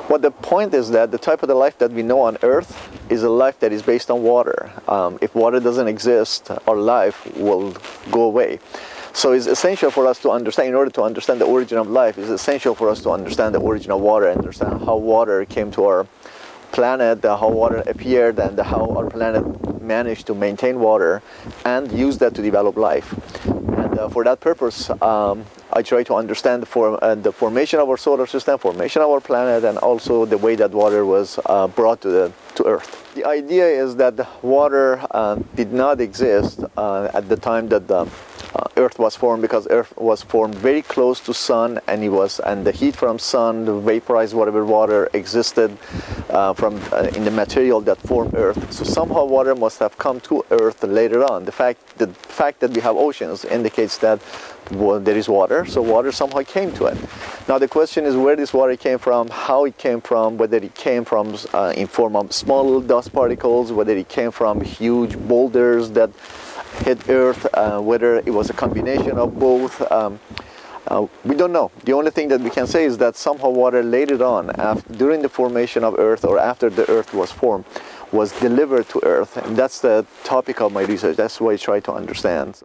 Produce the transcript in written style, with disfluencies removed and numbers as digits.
Well, the point is that the type of the life that we know on Earth is a life that is based on water. If water doesn't exist, our life will go away. So it's essential for us to understand, in order to understand the origin of life, it's essential for us to understand the origin of water, and understand how water came to our planet, how water appeared, and how our planet managed to maintain water and use that to develop life. And for that purpose, I try to understand the formation of our solar system, formation of our planet, and also the way that water was brought to Earth. The idea is that water did not exist at the time that the Earth was formed, because Earth was formed very close to Sun, and the heat from Sun, the vaporized whatever water existed in the material that formed Earth. So somehow water must have come to Earth later on. The fact that we have oceans indicates that there is water, so water somehow came to it. Now the question is where this water came from, how it came from, whether it came from in form of small little dust particles, whether it came from huge boulders that hit Earth, whether it was a combination of both. We don't know. The only thing that we can say is that somehow water later on, during the formation of Earth or after the Earth was formed, was delivered to Earth. And that's the topic of my research. That's what I try to understand.